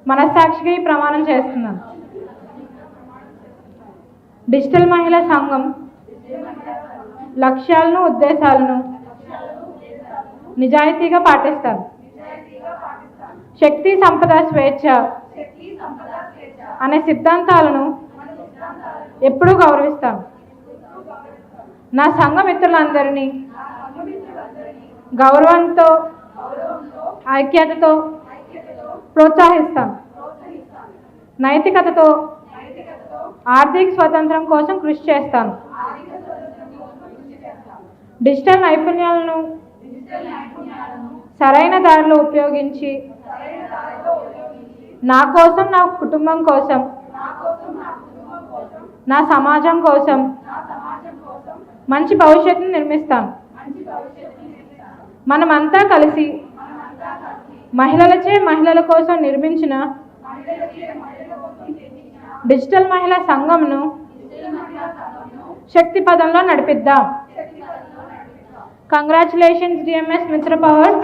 మనస్సాక్షిగా ఈ ప్రమాణం చేస్తున్నాను. డిజిటల్ మహిళా సంఘం లక్ష్యాలను, ఉద్దేశాలను నిజాయితీగా పాటిస్తాను. శక్తి, సంపద, స్వేచ్ఛ అనే సిద్ధాంతాలను ఎప్పుడూ గౌరవిస్తాను. నా సంఘ మిత్రులందరినీ గౌరవంతో, ఐక్యతతో ప్రోత్సహిస్తాను. నైతికతతో ఆర్థిక స్వాతంత్రం కోసం కృషి చేస్తాను. డిజిటల్ నైపుణ్యాలను సరైన దారిలో ఉపయోగించి నా కోసం, నా కుటుంబం కోసం, నా సమాజం కోసం మంచి భవిష్యత్తును నిర్మిస్తాను. మనమంతా కలిసి మహిళలచే మహిళల కోసం నిర్మించిన డిజిటల్ మహిళా సంఘంను శక్తి పదంలో నడిపిద్దాం. కంగ్రాచులేషన్స్ డిఎంఎస్ మిత్ర power.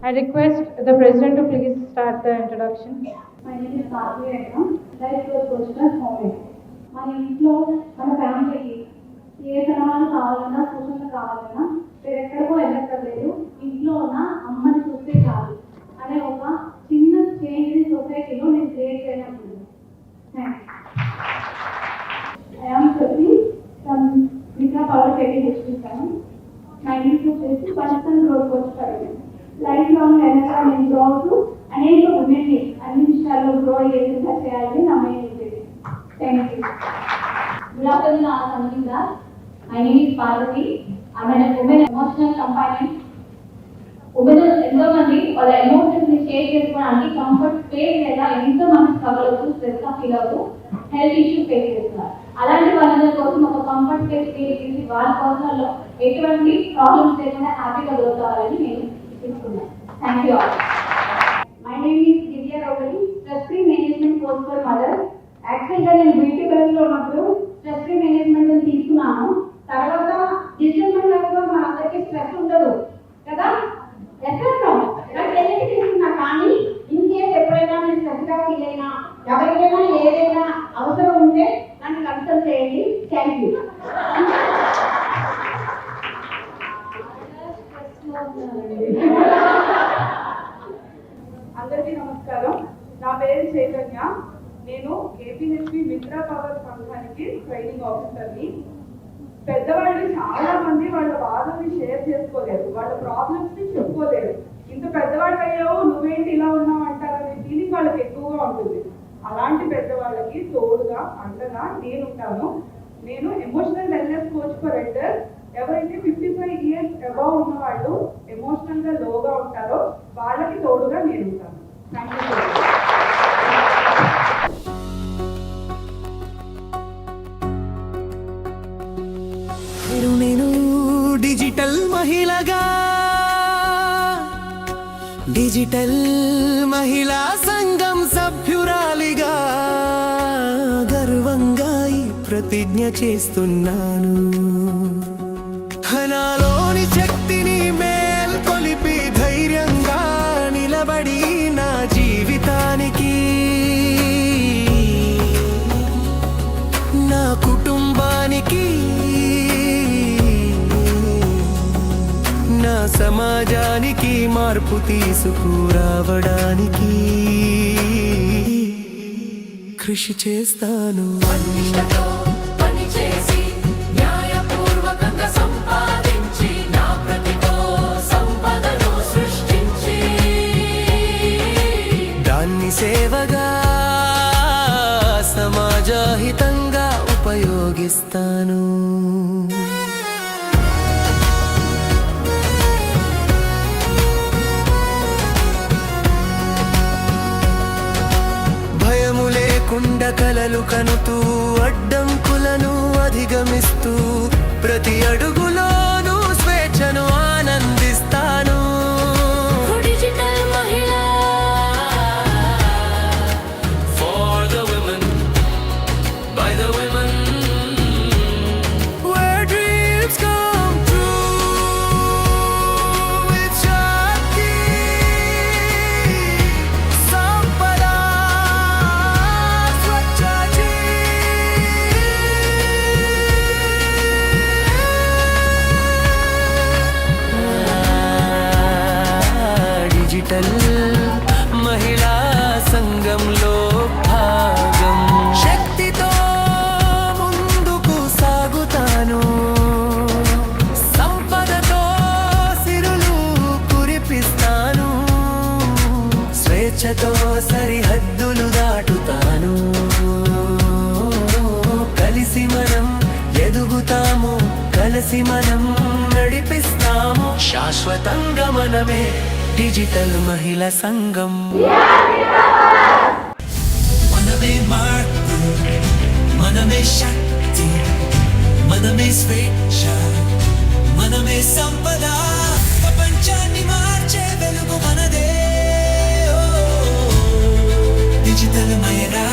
I request the President to please start the introduction. My name is Bhargavi Ranga. Life Growth Coach Home. మన ఇంట్లో మన ఫ్యామిలీకి ఏ సలహాలు కావాలన్నా, సూచనలు కావాలన్నా ఎక్కడికో వెళ్ళక్కర్లేదు, ఇంట్లో ఉన్న అమ్మని చూస్తే చాలు అనే ఒక చిన్న చేంజ్ సొసైటీలో నేను క్రియేట్ చేయడానికి. ఐ ఆమ్ శృతి ఫ్రమ్ మిత్ర పవర్ కేటీ హెచ్పిస్తాను. నా ఇంట్లో వచ్చేసి పర్సనల్ గ్రోత్ కోచ్ పడింది. లైఫ్ లాంగ్ వెనక నేను గ్రో అవుతూ అనేక ఉమెన్ని అన్ని విషయాల్లో గ్రో అయ్యేలా చేయాలని నా మెయిన్ ఉద్దేశం. Thank you. Good afternoon, all Samantha. My name is Parvati. I'm an women emotional companion. Women ఎంతో మంది వాళ్ళ ఎమోషన్స్ ని షేర్ చేసుకోవడానికి కంఫర్ట్ స్పేస్ లేదా ఎంతో మంది స్ట్రగుల్ అవుతూ, స్ట్రెస్ గా ఫీల్ అవుతూ హెల్త్ ఇష్యూ ఫేస్ చేస్తున్నారు. అలాంటి వాళ్ళందరి కోసం ఒక కంఫర్ట్ స్పేస్ క్రియేట్ చేసి వాళ్ళ పర్సనల్లో ఎటువంటి ప్రాబ్లమ్స్ లేకుండా హ్యాపీగా దొరకాలని నేను తీసుకున్నాను. Thank you all. My name is Divya Raudali, stress free management course for mother. యాక్చువల్గా నేను బ్యూటీ పార్లర్లో ఉన్నప్పుడు స్ట్రెస్ ఫ్రీ మేనేజ్మెంట్ తీసుకున్నాను. తర్వాత డిజిటల్ మహిళలతో మన అందరికీ స్ట్రెస్ ఉండదు కదా, ఎక్కడో తెలియక తీసుకున్నా. కానీ ఇన్కేస్ ఎప్పుడైనా నేను స్ట్రెస్గా ఫీల్ అయినా, ఎవరికైనా ఏదైనా అవసరం ఉంటే నన్ను కన్సల్ట్ చేయండి. Thank you. అందరికీ నమస్కారం. నా పేరు చైతన్య. నేను ఏపీహెచ్పి మిత్ర పవర్ సంఘానికి ట్రైనింగ్ ఆఫీసర్ని. పెద్దవాళ్ళు చాలా మంది వాళ్ళ బాధల్ని షేర్ చేసుకోలేరు, వాళ్ళ ప్రాబ్లమ్స్ ని చెప్పుకోలేరు. ఇంత పెద్దవాళ్ళు అయ్యావు, నువ్వేంటి ఇలా ఉన్నావు అంటారనే ఫీలింగ్ వాళ్ళకి ఎక్కువగా ఉంటుంది. అలాంటి పెద్దవాళ్ళకి తోడుగా, అండగా నేను ఉంటాను. నేను emotional wellness coach for elders. ఎవరైతే 55 years అబౌవ్ ఉన్న వాళ్ళు ఎమోషనల్ గా లోగా ఉంటారో వాళ్ళకి తోడుగా నేను ఉంటాను. Thank you. నేను డిజిటల్ మహిళగా, డిజిటల్ మహిళా సంఘం సభ్యురాలిగా గర్వంగా ఈ ప్రతిజ్ఞ చేస్తున్నాను. నాలోని శక్తిని మేల్కొలిపి ధైర్యంగా నిలబడి నా జీవితానికి, నా కుటుంబానికి, నా సమాజానికి మార్పు తీసుకురావడానికి కృషి చేస్తాను. దాన్ని సేవగా సమాజహితంగా ఉపయోగిస్తాను. భయము లేకుండా కలలు కనుతూ అడ్డంకులను అధిగమిస్తూ ప్రతి అడుగులోనూ స్వేచ్ఛను ఆనందిస్తాను. డిజిటల్ మహిళ For the women, by the women, where dreams come true with Shakti, Sampada, Swachhaji. Digital మహిళా సంఘంలో భాగం. శక్తితో ముందుకు సాగుతాను. సంపదతో సిరులు కురిపిస్తాను. స్వేచ్ఛతో సరిహద్దులు దాటుతాను. కలిసి మనం ఎదుగుతాము, కలిసి మనం నడిపిస్తాము. శాశ్వతంగా మనమే డిజిటల్ మహిళా సంఘం. మనమే మార్పు, మనమే శక్తి, మనమే స్వేచ్ఛ, మనమే సంపద. ప్రపంచాన్ని మార్చే వెలుగు మనదే. డిజిటల్ మహిళా